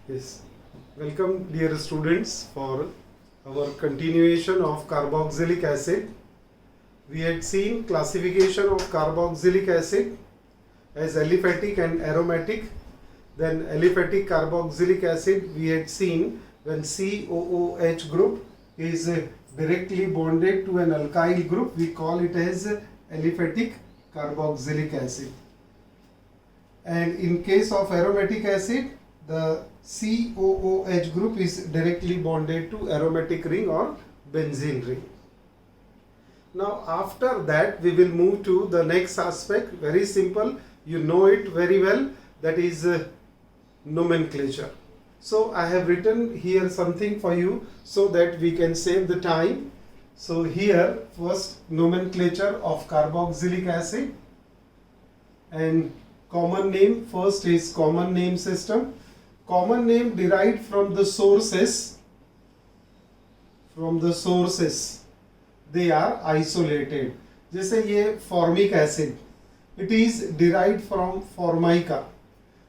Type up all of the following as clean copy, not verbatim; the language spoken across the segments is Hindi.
Yes, welcome dear students for our continuation of carboxylic acid. We had seen classification of carboxylic acid as aliphatic and aromatic. Then aliphatic carboxylic acid we had seen when COOH group is directly bonded to an alkyl group, we call it as aliphatic carboxylic acid. And in case of aromatic acid, the COOH group is directly bonded to aromatic ring or benzene ring. Now after that we will move to the next aspect, very simple, you know it very well, that is nomenclature. So I have written here something for you so that we can save the time. So here first nomenclature of carboxylic acid, and common name, first is common name system. Common name derived from the sources, they are isolated. जैसे ये formic acid, it is derived from formica.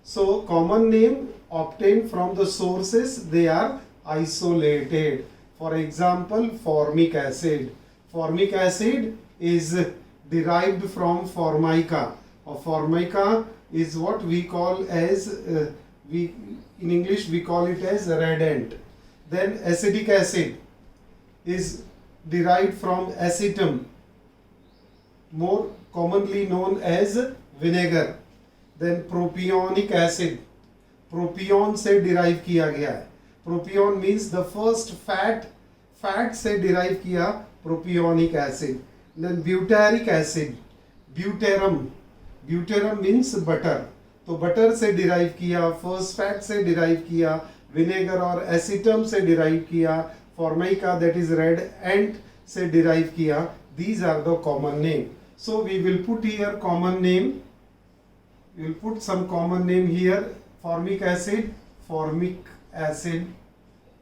So common name obtained from the sources, they are isolated. For example, formic acid. Formic acid is derived from formica. Formica is what we call as in English we call it as red ant. Then acetic acid is derived from acetum, more commonly known as vinegar. Then propionic acid, propion से derive किया गया है. Propion means the first fat से derive किया propionic acid. Then butyric acid, butyrum means butter, तो बटर से डिराइव किया, फर्स्ट फैट से डिराइव किया, विनेगर और एसिटम से डिराइव किया, फॉर्मिका दैट इज रेड एंट से डिराइव किया. These are the common name. So we will put here common name. We will put some common name here. Formic acid,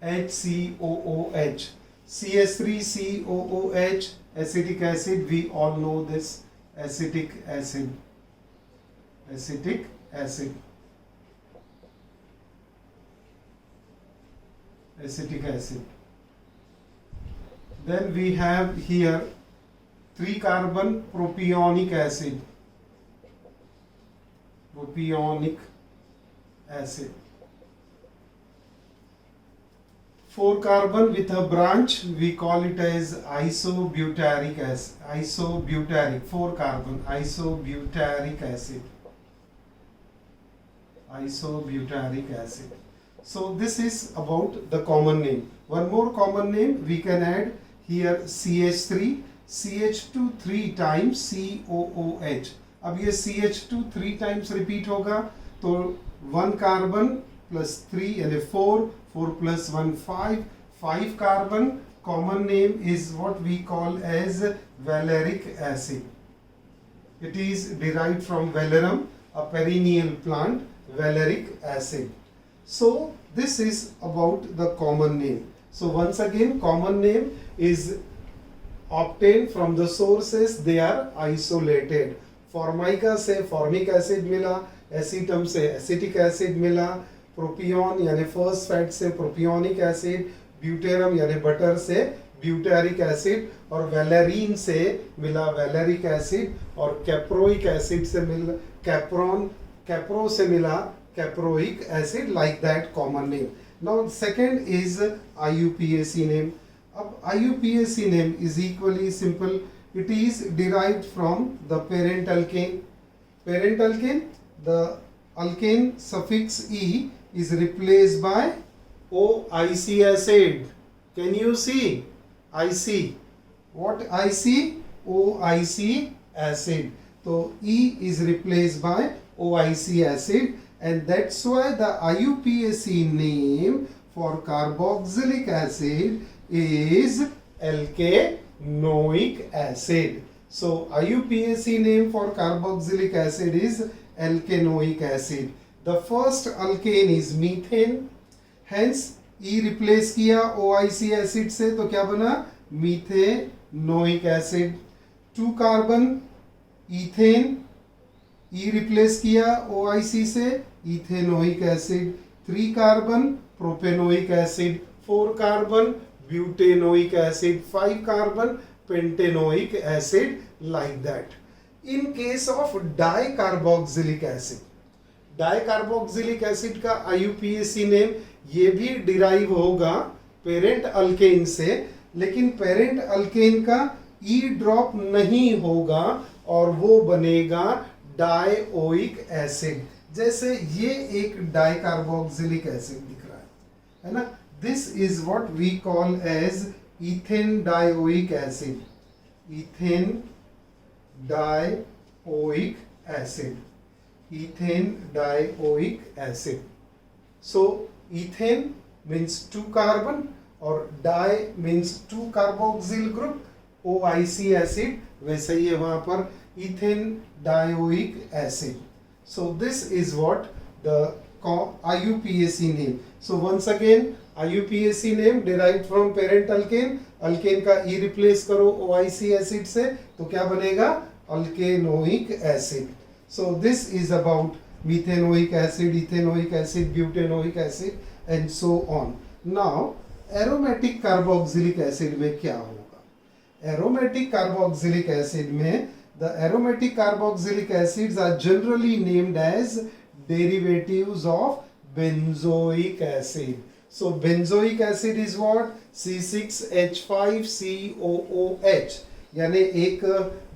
HCOOH, CH3COOH, acetic acid, we all know this, acetic acid. Then we have here 3-carbon propionic acid. 4-carbon with a branch, we call it as isobutyric acid. 4-carbon isobutyric acid. So this is about the common name. One more common name we can add here, CH3, CH2 3 times COOH. अब ये CH2 3 times repeat होगा, तो 1 carbon plus 3 यानी 4 plus 1 5 carbon. Common name is what we call as valeric acid. It is derived from valerum, a perennial plant, valeric acid. So this is about the common name. So once again, common name is obtained from the sources, they are isolated. Formica से formic acid मिला, acetum से acetic acid मिला, propion यानी first fat से propionic acid, butyrum यानी butter से butyric acid, और valerian से मिला valeric acid, और caproic acid से मिला capro से मिला caproic acid, like that common name. Now second is IUPAC name. अब IUPAC name is equally simple. It is derived from the parent alkane. Parent alkane, the alkane suffix E is replaced by OIC acid. Can you see? IC. What IC? OIC acid. So E is replaced by OIC acid, and that's why the IUPAC name for carboxylic acid is alkanoic acid. So IUPAC name for carboxylic acid is alkanoic acid. The first alkane is methane, hence E replace किया OIC acid से, तो क्या बना? Methanoic acid. 2 carbon ethane, E replace किया OIC से, ethanoic acid. 3 carbon propanoic acid, 4 carbon butanoic acid, 5 carbon pentanoic acid, like that. In case of dicarboxylic acid, dicarboxylic acid का IUPAC नेम ये भी डिराइव होगा पेरेंट अल्केन से, लेकिन पेरेंट अल्केन का ई ड्रॉप नहीं होगा और वो बनेगा डायोइक एसिड। जैसे ये एक डाइकार्बोक्सिलिक एसिड दिख रहा है ना, this is what we call as ethane dioic acid, ethane dioic acid, ethane dioic acid. So ethane means 2 carbon और di means 2 carboxyl group, OIC acid, वैसे ही है वहां पर ethane dioic acid. So this is what the IUPAC name. So once again IUPAC name derived from parent alkane, alkane का E replace करो OIC acid से तो क्या बनेगा, alkanoic acid. So this is about methanoic acid, ethanoic acid, butanoic acid and so on. Now aromatic carboxylic acid में क्या होगा? Aromatic carboxylic acid में the aromatic carboxylic acids are generally named as derivatives of benzoic acid. So benzoic acid is what? C6H5COOH, यानी एक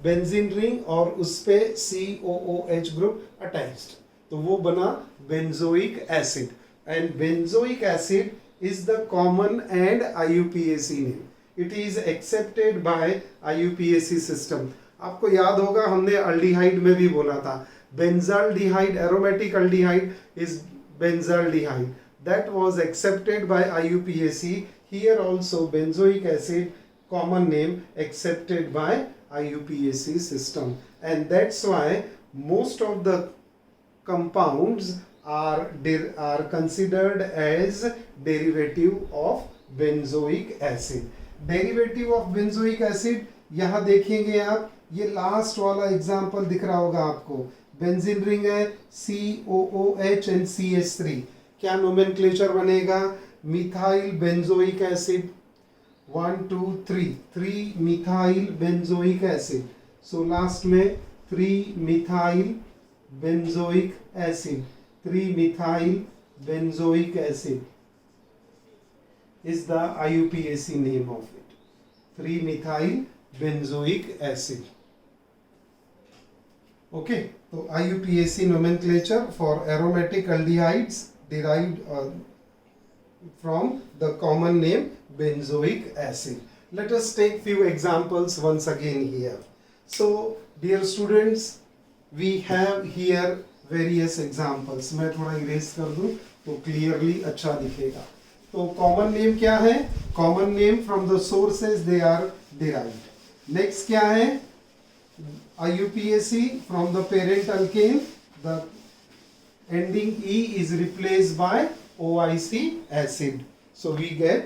बेंजीन रिंग और उस पे COOH ग्रुप अटैच्ड, तो वो बना benzoic acid. And benzoic acid is the common and IUPAC name, it is accepted by IUPAC system. आपको याद होगा हमने अल्डिहाइड में भी बोला था, benzaldehyde, aromatic aldehyde is benzaldehyde, that was accepted by IUPAC। Here also benzoic acid common name accepted by IUPAC system, and that's why most of the compounds are considered as derivative of benzoic acid. Derivative of benzoic acid यहाँ देखेंगे आप, ये लास्ट वाला एग्जाम्पल दिख रहा होगा आपको, बेंजीन रिंग है COOH and CH3, क्या नोमेनक्लेचर बनेगा, methyl benzoic acid, 1 2 3 3 methyl benzoic acid. So last में 3 methyl benzoic acid, 3 methyl benzoic acid is the IUPAC name of it, 3 methyl benzoic acid. Okay, so IUPAC nomenclature for aromatic aldehydes derived from the common name benzoic acid. Let us take few examples once again here. So dear students, we have here various examples. मैं थोड़ा erase कर दूं तो clearly अच्छा दिखेगा। तो कॉमन नेम क्या है, common name from the sources they are derived. Next क्या है, IUPAC from the parent alkane, the ending E is replaced by OIC acid, so we get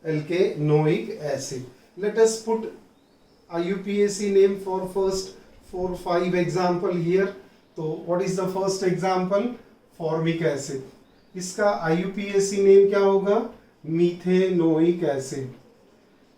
alkanoic acid. Let us put IUPAC name for first 4-5 example here. तो what is the first example, formic acid, इसका IUPAC नेम क्या होगा, मीथेनोइक एसिड,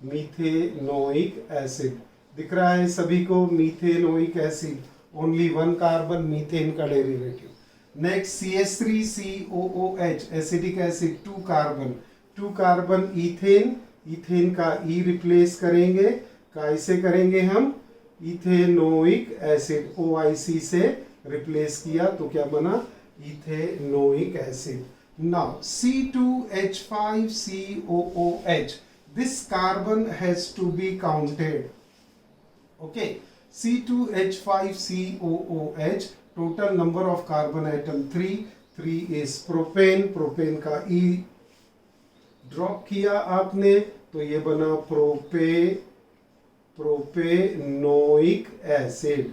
मीथेनोइक एसिड दिख रहा है सभी को, methanoic acid, only 1 carbon, methane का derivative. Next CH3COOH acidic acid, 2 carbon, 2 carbon ethane, ethane का E रिप्लेस करेंगे, कैसे करेंगे हम, इथेनोइक एसिड, OIC से रिप्लेस किया तो क्या बना, ethanoic acid. Now C2H5COOH, this carbon has to be counted. Okay, C2H5COOH, total number of carbon atom 3, 3 is propane, propane का E ड्रॉप किया आपने तो ये बना प्रोपेनोइक एसिड।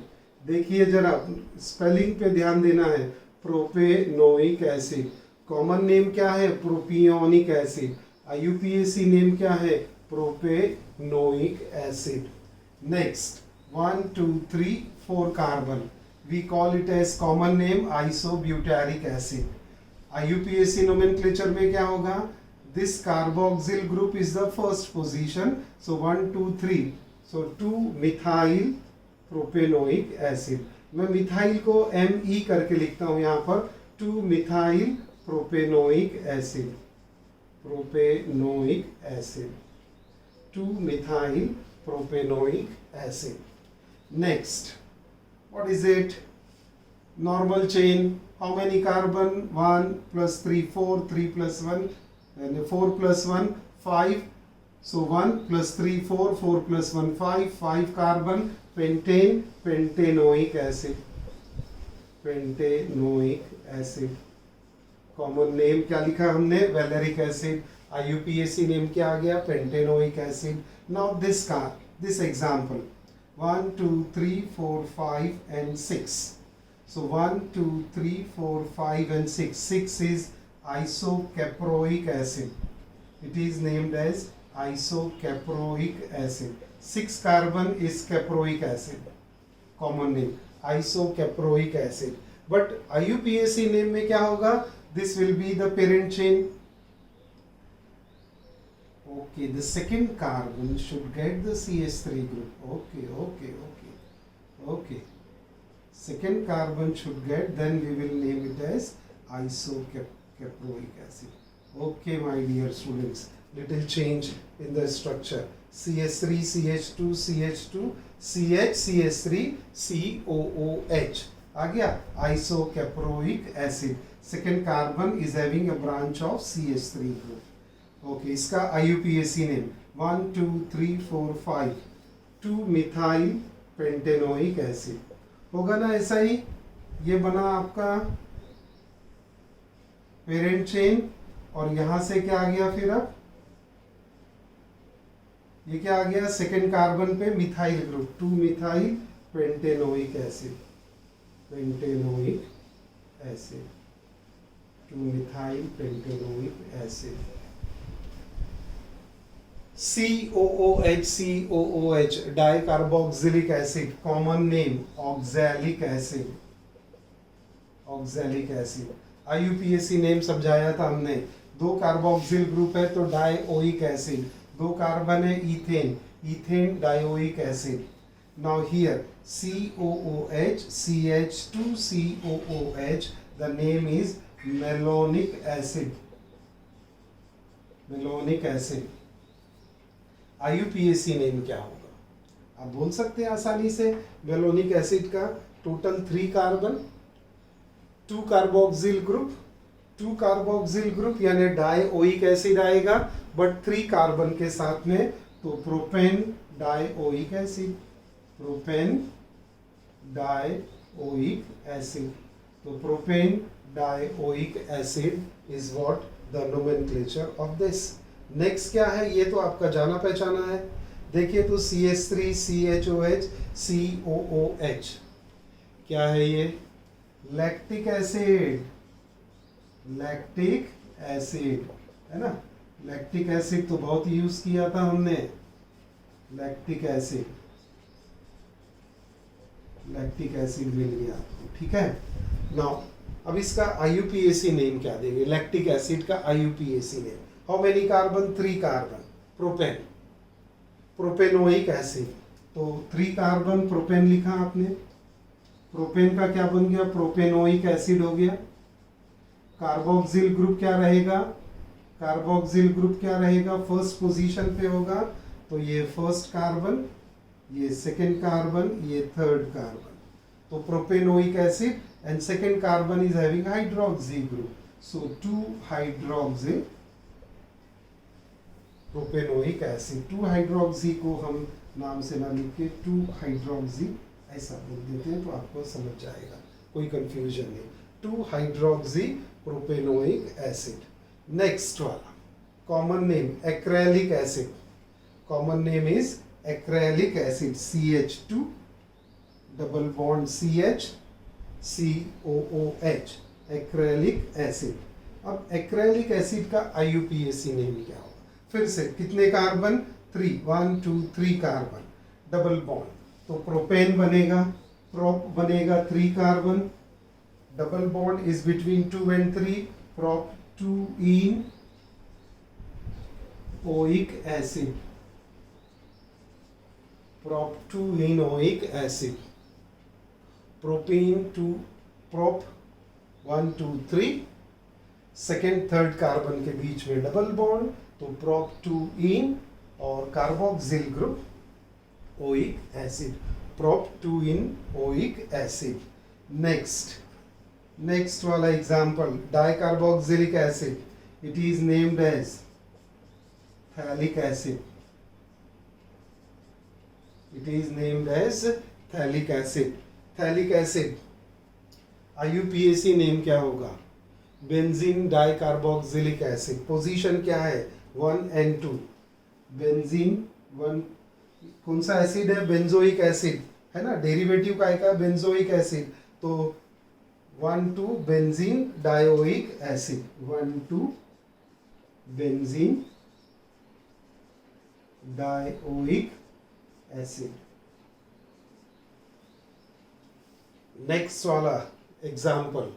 देखिए जरा स्पेलिंग पे ध्यान देना है, प्रोपेनोइक एसिड, कॉमन नेम क्या है, प्रोपियोनिक एसिड, IUPAC नेम क्या है, propanoic acid. Next 1 2 3 4 carbon, we call it as common name isobutyric acid, IUPAC nomenclature में क्या होगा? This carboxyl group is the first position. So 1, 2, 3. So 2-methyl propanoic acid. मैं मिथाइल को Me करके लिखता हूं यहाँ पर. 2-methyl propanoic acid. Propanoic acid. 2-methyl propanoic acid. Next, what is it? Normal chain. How many carbon? 1 plus 3, 4, 3 plus 1, and 4 plus 1, 5. So 1 plus 3, 4, 4 plus 1, 5, 5 carbon, pentane, pentanoic acid. Pentanoic acid. Common name क्या लिखा हमने? Valeric acid. IUPAC name क्या आ गया? Pentanoic acid. Now this example. 1, 2, 3, 4, 5 and 6. So 1, 2, 3, 4, 5 and 6. 6 is isocaproic acid. It is named as isocaproic acid. 6 carbon is caproic acid. Common name isocaproic acid. But IUPAC name में क्या होगा? This will be the parent chain. Okay, the second carbon should get the CH3 group. Okay. Second carbon should get, then we will name it as isocaproic acid. Okay, my dear students, little change in the structure. CH3, CH2, CH2, CH, CH3, COOH. आ गया isocaproic acid. Second carbon is having a branch of CH3 group. Okay, इसका IUPAC name 1, 2, 3, 4, 5. 2-methyl pentanoic acid. होगा ना ऐसा ही? ये बना आपका पेरेंट चेन और यहां से क्या आ गया फिर? अब ये क्या आ गया? सेकेंड कार्बन पे methyl group 2-methyl pentanoic acid. Pentanoic acid. 2-methyl pentanoic acid. COOH, dicarboxylic acid. Common name oxalic acid. Oxalic acid. IUPAC name समझाया था हमने. 2 कार्बोक्सिल ग्रुप है तो डाइओइक एसिड. 2 कार्बन है ethane. Ethane dioic acid. Now here COOH, CH2COOH. The name is malonic acid. Malonic acid. IUPAC name क्या होगा? आप बोल सकते हैं आसानी से. मेलोनिक एसिड का total 3 carbon, 2 carboxyl group, 2 carboxyl group यानी डाइओइक एसिड आएगा, बट 3 कार्बन के साथ में, तो propane dioic acid. Propane dioic acid. तो propane dioic acid is what the nomenclature of this. Next क्या है? ये तो आपका जाना पहचाना है. देखिए तो CH3, CHOH, COOH. क्या है ये? Lactic acid. लैक्टिक एसिड है ना. लैक्टिक एसिड तो बहुत यूज किया था हमने. Lactic acid. लैक्टिक एसिड मिल गया. ठीक है. नाउ अब इसका IUPAC नेम क्या देंगे? लैक्टिक एसिड का IUPAC name. How many carbon? 3 carbon. Propane. Propanoic acid. तो 3 कार्बन प्रोपेन लिखा आपने. प्रोपेन का क्या बन गया? प्रोपेनोइक एसिड हो गया. कार्बोक्सिल ग्रुप क्या रहेगा? कार्बोक्सिल ग्रुप क्या रहेगा? फर्स्ट पोजीशन पे होगा. तो ये फर्स्ट कार्बन, ये सेकेंड कार्बन, ये थर्ड कार्बन. तो propanoic acid and second carbon is having hydroxy group. So 2-hydroxy propanoic acid. 2-hydroxy को हम नाम से ना लिख के 2-hydroxy ऐसा बोल देते हैं तो आपको समझ जाएगा, कोई कंफ्यूजन नहीं. 2-hydroxy propanoic acid. नेक्स्ट वाला common name acrylic acid. Common name is acrylic acid. CH2 double bond CH COOH. Acrylic acid. अब एक्रेलिक एसिड का IUPAC नेम क्या होगा? फिर से कितने कार्बन? 3. 1, 2, 3 कार्बन. डबल बॉन्ड तो प्रोपेन बनेगा. प्रोप बनेगा 3 carbon. Double bond is between 2 and 3. प्रोपटूइन ओइक एसिड, प्रोपटूइनोइक acid, propene two prop 1 2 3, second third carbon के बीच में डबल बॉन्ड, तो प्रोपटूइन और कार्बोक्सिल ग्रुप ओइक एसिड, प्रोपटूइन ओइक एसिड। नेक्स्ट वाला example, dicarboxylic acid, it is named as phthalic acid, it is named as thalic acid. Thalic acid IUPAC name क्या होगा? Benzene dicarboxylic acid. पोजीशन क्या है? 1 and 2। बेंजीन 1 कौन सा एसिड है? बेंजोइक एसिड है ना, डेरिवेटिव का है बेंजोइक एसिड, तो 1 2 benzene dioic acid, 1 2 benzene dioic acid. Next वाला एग्जाम्पल,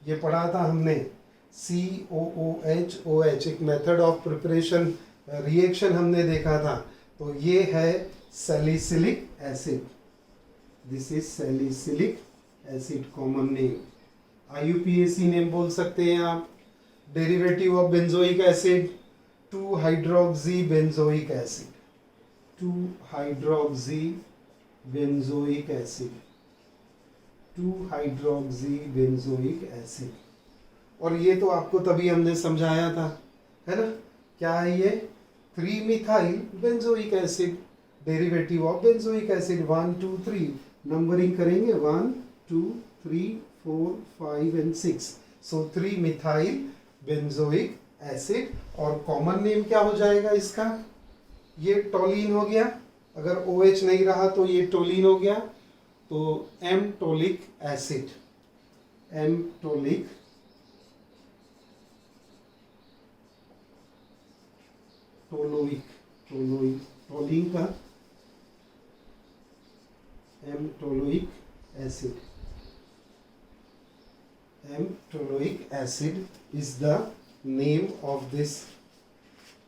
ये पढ़ा था हमने COOH, एक मेथड ऑफ प्रिपरेशन रिएक्शन हमने देखा था, तो ये है salicylic acid, this is salicylic acid, common name. IUPAC name बोल सकते हैं आप। Derivative of benzoic acid 2 hydroxy benzoic acid, 2 hydroxy benzoic acid, 2 hydroxy benzoic acid. और ये तो आपको तभी हमने समझाया था, है ना, क्या है ये? 3 methyl benzoic acid, derivative of benzoic acid 1 2 3, numbering करेंगे 1 2 3 4 5 and 6, so 3 methyl benzoic acid. और कॉमन नेम क्या हो जाएगा इसका? ये टोलिन हो गया, अगर OH नहीं रहा तो ये टोलिन हो गया, तो M toluic acid, M toluic toluic, toluene का M toluic acid, M toluic acid is the name of this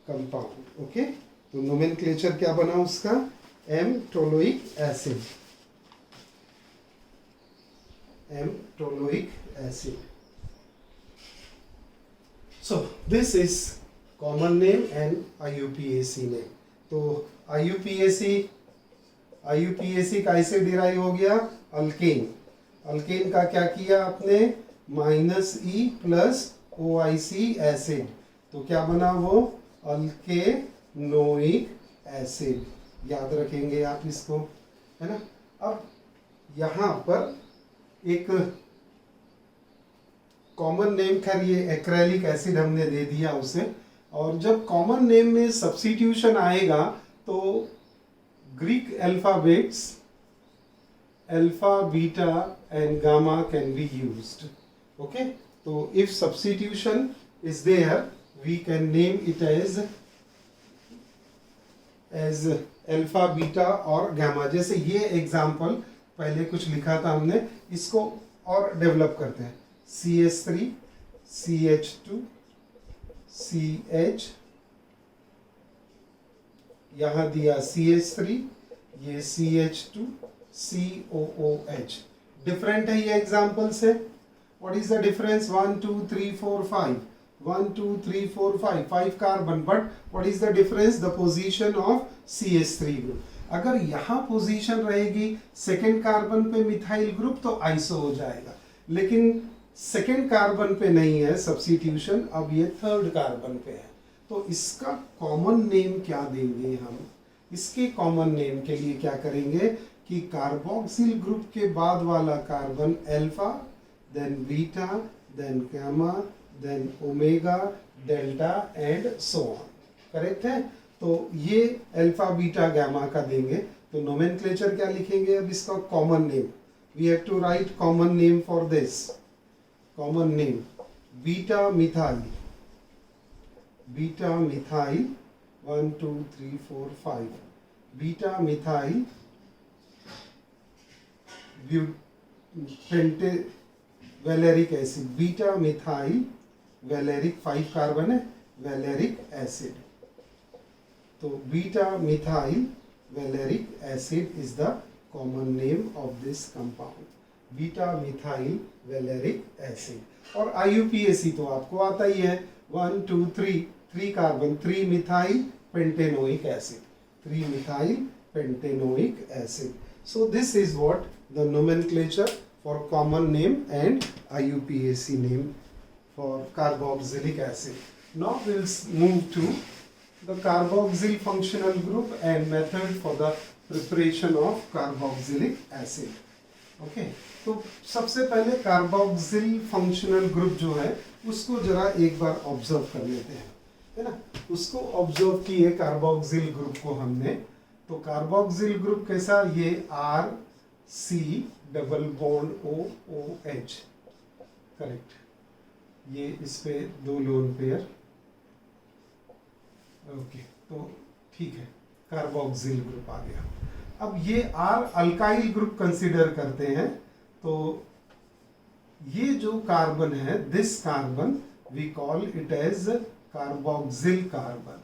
compound. Okay, तो नोमेनक्लेचर क्या बना उसका? M toluic acid, M toluic acid. So this is common name and IUPAC name. तो IUPAC कैसे डिराइव हो गया? अल्केन, अल्केन का क्या किया आपने? -E प्लस OIC एसिड, तो क्या बना वो? अल्केनोइक एसिड। याद रखेंगे आप इसको, है ना। अब यहाँ पर एक कॉमन नेम, खैर ये एक्रेलिक एसिड हमने दे दिया उसे, और जब कॉमन नेम में सब्स्टिट्यूशन आएगा तो Greek alphabets alpha, beta and gamma can be used. Okay, तो if substitution is there we can name it as alpha, beta और गामा। जैसे ये एग्जाम्पल पहले कुछ लिखा था हमने, इसको और डेवलप करते हैं। CH3 CH2 CH, यहां दिया CH3, ये CH2 COOH। डिफरेंट है ये एग्जाम्पल से। What is the difference? 1 2 3 4 5, 1 2 3 4 5, 5 carbon, but what is the difference? The position of CH3 group. अगर यहाँ पोजीशन रहेगी सेकेंड कार्बन पे मिथाइल ग्रुप तो आइसो हो जाएगा, लेकिन सेकेंड कार्बन पे नहीं है सब्स्टिट्यूशन, अब ये थर्ड कार्बन पे है, तो इसका कॉमन नेम क्या देंगे हम? इसके कॉमन नेम के लिए क्या करेंगे कि कार्बोक्सिल ग्रुप के बाद वाला carbon alpha, then beta, then gamma, then omega, delta and so on. Correct है? तो ये अल्फा, बीटा, गामा का देंगे। तो नोमेनक्लेचर क्या लिखेंगे अब इसका? Common name. We have to write common name for this. Common name beta methyl, beta methyl 1 2 3 4 5, beta methyl pentavaleric acid, beta methyl valeric 5 carbon है, वैलेरिक एसिड। तो beta methyl valeric acid is the common name of this compound, beta methyl valeric acid. और IUPAC तो आपको आता ही है, 1 2 3 3 carbon, 3 methyl pentanoic acid, 3 methyl pentanoic acid. So this is what the nomenclature for common name and IUPAC name for carboxylic acid. Now we'll move to the carboxyl functional group and method for the preparation of carboxylic acid. Okay, तो सबसे पहले कार्बोक्सिल फंक्शनल ग्रुप जो है उसको जरा एक बार ऑब्जर्व कर लेते हैं, है ना। उसको ऑब्जर्व किए कार्बोक्सिल ग्रुप को हमने, तो कार्बोक्सिल ग्रुप कैसा, ये RC double bond OOH, correct, ये इस पे 2 लोन पेयर, ओके, तो ठीक है, कार्बोक्सिल ग्रुप आ गया। अब ये R अल्काइल ग्रुप कंसीडर करते हैं, तो ये जो कार्बन है, this carbon we call it as carboxyl carbon,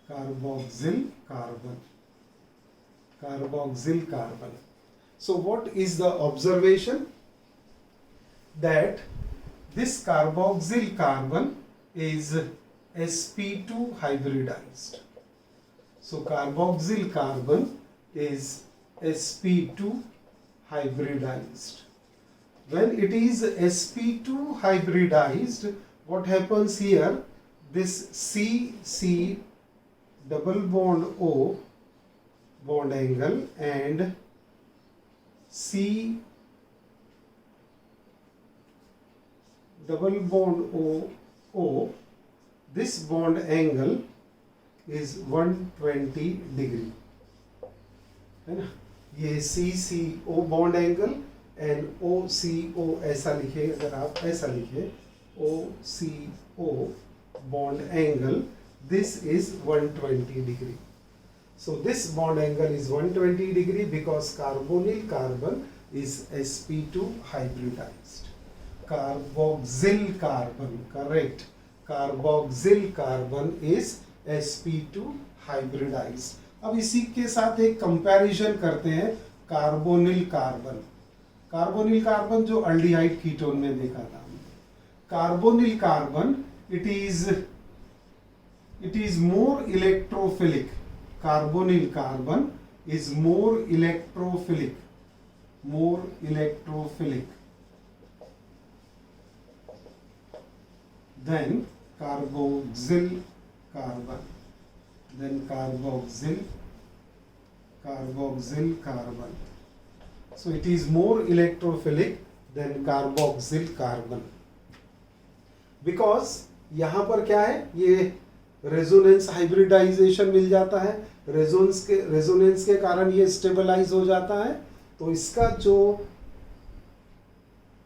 carboxyl carbon, carboxyl carbon. So what is the observation? That this carboxyl carbon is sp2 hybridized. So carboxyl carbon is sp2 hybridized. When it is sp2 hybridized, what happens here? This C double bond O bond angle and C double bond O, this bond angle is 120 degree, है ना। ये CCO bond angle and OCO ऐसा लिखे, अगर आप ऐसा लिखे OCO bond angle, this is 120 degree. So this bond angle is 120 degree because carbonyl carbon is sp2 hybridized. Carboxyl carbon, correct, carboxyl carbon is sp2 hybridized. अब इसी के साथ एक कंपैरिजन करते हैं कार्बोनिल कार्बन। कार्बोनिल कार्बन जो अल्डिहाइड कीटोन में देखा था, carbonyl carbon it is more electrophilic. Carbonyl carbon is more electrophilic than carboxyl carbon, carboxyl carbon. So it is more electrophilic than carboxyl carbon because यहाँ पर क्या है, ये रेजोनेंस हाइब्रिडाइजेशन मिल जाता है, रेजोनेंस के कारण ये स्टेबलाइज हो जाता है, तो इसका जो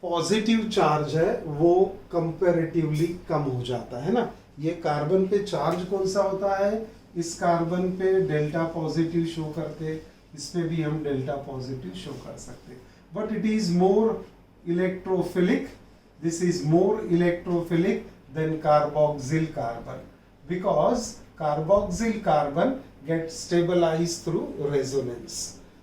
पॉजिटिव चार्ज है वो कंपैरेटिवली कम हो जाता है ना। ये कार्बन पे चार्ज कौन सा होता है, इस कार्बन पे डेल्टा पॉजिटिव शो करते, इस पे भी हम डेल्टा पॉजिटिव शो कर सकते, but it is more electrophilic, this is more electrophilic than carboxyl carbon because carboxyl carbon gets stabilized through resonance.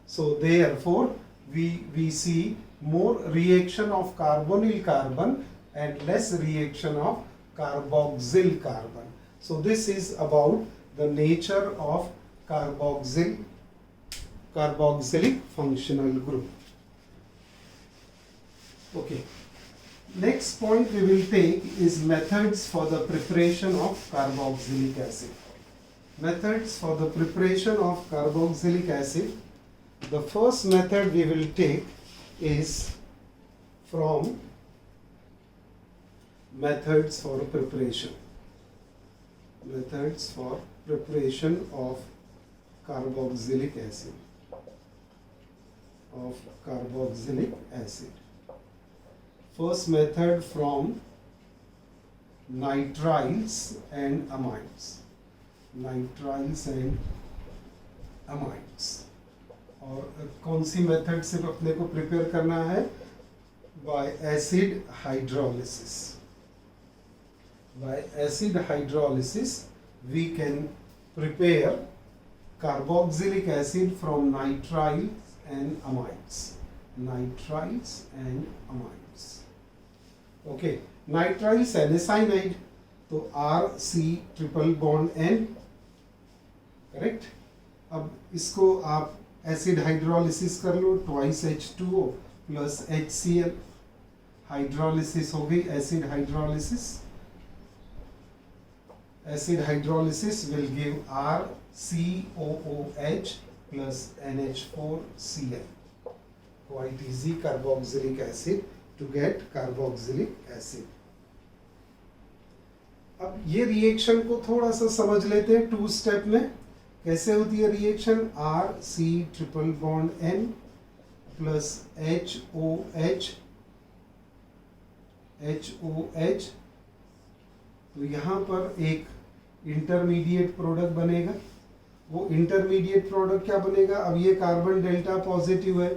So therefore we see more reaction of carbonyl carbon and less reaction of carboxyl carbon. So this is about the nature of carboxylic functional group. Okay. Next point we will take is methods for the preparation of carboxylic acid. Methods for the preparation of carboxylic acid. The first method we will take is from methods for preparation. Methods for preparation of carboxylic acid. First method from nitriles and amines. और कौन सी मेथड से अपने को प्रिपेयर करना है, bye acid hydrolysis. by acid hydrolysis we can prepare carboxylic acid from nitriles and amides. Nitriles and amides. Okay, nitriles NaCl, तो RC triple bond N, correct. अब इसको आप एसिड हाइड्रोलिसिस कर लो, twice H2O plus HCl, hydrolysis हो गई acid hydrolysis. Acid hydrolysis will give RCOOH plus NH4Cl, quite easy carboxylic acid to get carboxylic acid। अब ये रिएक्शन को थोड़ा सा समझ लेते हैं टू स्टेप में। कैसे होती है reaction? RC triple bond N plus HOH, तो यहाँ पर एक इंटरमीडिएट प्रोडक्ट बनेगा। वो इंटरमीडिएट प्रोडक्ट क्या बनेगा? अब ये कार्बन डेल्टा पॉजिटिव है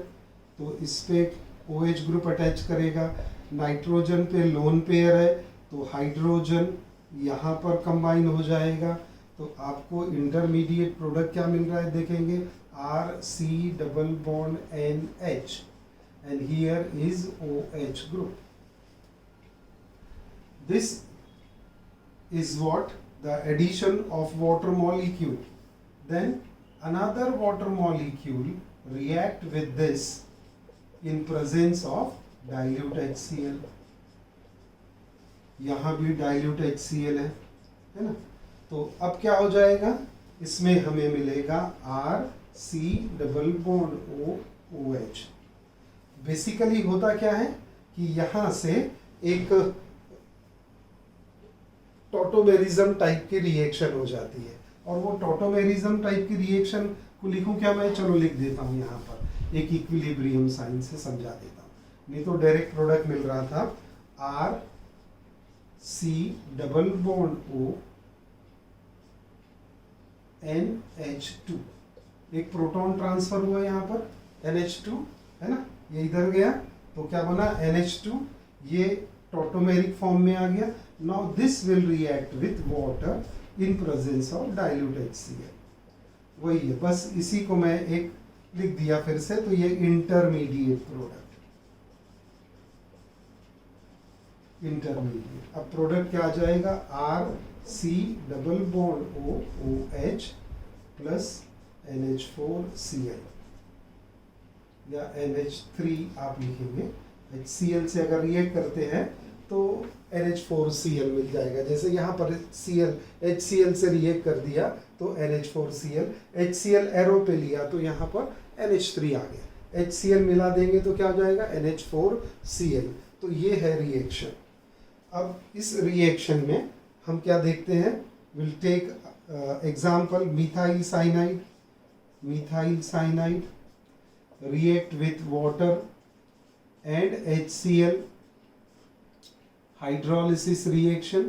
तो इस पे OH ग्रुप अटैच करेगा, नाइट्रोजन पे लोन पेयर है तो हाइड्रोजन यहाँ पर कंबाइन हो जाएगा, तो आपको इंटरमीडिएट प्रोडक्ट क्या मिल रहा है देखेंगे, RC double bond NH and here is OH group. This is what the addition of water molecule. Then another water molecule react with this in presence of dilute HCl. यहाँ भी dilute HCl है ना? तो अब क्या हो जाएगा? इसमें हमें मिलेगा RC double bond OH। Basically होता क्या है कि यहाँ से एक टॉटोमेरिज्म टाइप की रिएक्शन हो जाती है, और वो टॉटोमेरिज्म टाइप की रिएक्शन को लिखूं क्या मैं? चलो लिख देता हूँ यहाँ पर, एक इक्विलिब्रियम साइन से समझा देता हूँ, नहीं तो डायरेक्ट प्रोडक्ट मिल रहा था। RC double bond O NH2, एक प्रोटॉन ट्रांसफर हुआ यहाँ पर NH2 है ना, ये इधर गया तो क्या बना? NH2, ये टॉटोमेरिक फॉर्म में आ गया। Now this will react with water in presence of dilute HCl। वही है, बस इसी को मैं एक लिख दिया फिर से, तो ये इंटरमीडिएट प्रोडक्ट, इंटरमीडिएट। अब प्रोडक्ट क्या आ जाएगा? RC double bond OH plus NH4Cl या NH3 आप लिखेंगे। HCl से अगर रिएक्ट करते हैं तो NH4Cl मिल जाएगा। जैसे यहाँ पर HCl से रिएक्ट कर दिया तो NH4Cl, HCl एरो पे लिया तो यहाँ पर NH3 आ गया। HCl मिला देंगे तो क्या हो जाएगा? NH4Cl। तो ये है रिएक्शन। अब इस रिएक्शन में हम क्या देखते हैं? Will take example, methyl cyanide. Methyl cyanide react with water and HCl, hydrolysis reaction.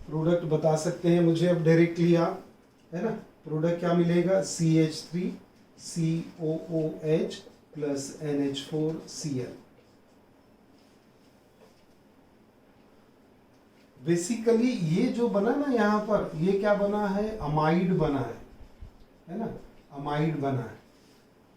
Product बता सकते हैं मुझे अब डायरेक्टली आप, है ना? प्रोडक्ट क्या मिलेगा? CH3 COOH plus NH4Cl। Basically ये जो बना ना यहाँ पर, ये क्या बना है? अमाइड बना है ना? अमाइड बना है।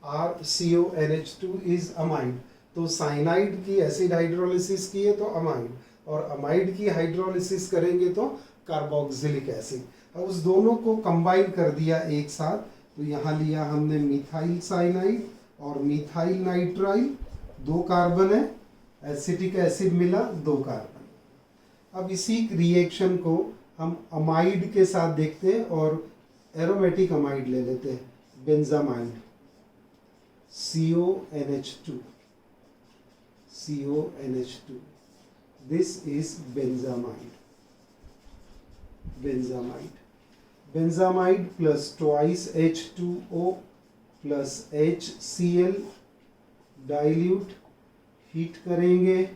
RCONH2 is amide. तो साइनाइड की एसिड हाइड्रोलिसिस की है तो अमाइड, और अमाइड की हाइड्रोलिसिस करेंगे तो कार्बोक्सिलिक एसिड। अब उस दोनों को कंबाइन कर दिया एक साथ, तो यहाँ लिया हमने मिथाइल साइनाइड और मिथाइल नाइट्राइल, 2 कार्बन है, एसिटिक एसिड मिला 2 कार्बन। अब इसी रिएक्शन को हम अमाइड के साथ देखते हैं और एरोमेटिक अमाइड ले लेते हैं, benzamide, CONH2, CONH2, this is benzamide, benzamide, benzamide plus twice H2O plus HCl dilute, heat करेंगे,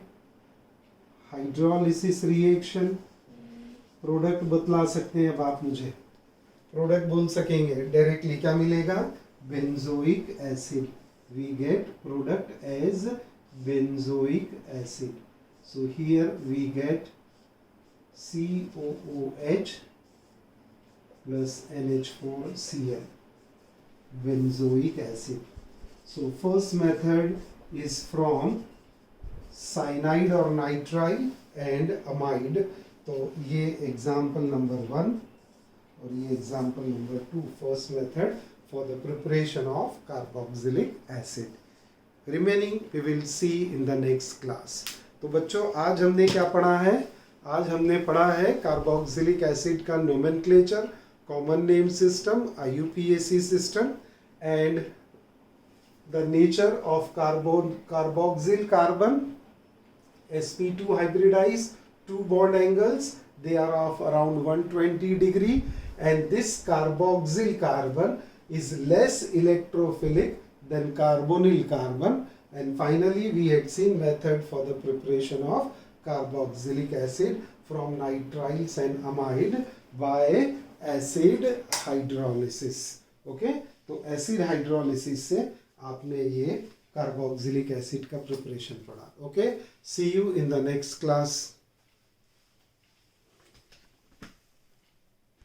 हाइड्रोलिसिस रिएक्शन। प्रोडक्ट बतला सकते हैं अब आप मुझे, प्रोडक्ट बोल सकेंगे डायरेक्टली, क्या मिलेगा? Benzoic acid. We get product as benzoic acid. So here we get COOH plus NH4Cl, benzoic acid. So first method is from cyanide or nitrile and amide. तो ये एग्जाम्पल नंबर 1 और ये example number 2, first method for the preparation of carboxylic acid. Remaining we will see in the next class. तो बच्चों आज हमने क्या पढ़ा है? आज हमने पढ़ा है कार्बोक्सिलिक एसिड का nomenclature, common name system, IUPAC system and the nature of carboxyl carbon, sp2 hybridized, 2 bond angles, they are of around 120 degree, and this carboxyl carbon is less electrophilic than carbonyl carbon. And finally we had seen method for the preparation of carboxylic acid from nitriles and amide by acid hydrolysis. Okay, तो acid hydrolysis से आपने ये कार्बोक्सिलिक एसिड का प्रिपरेशन पढ़ा। Okay, see you in the next class.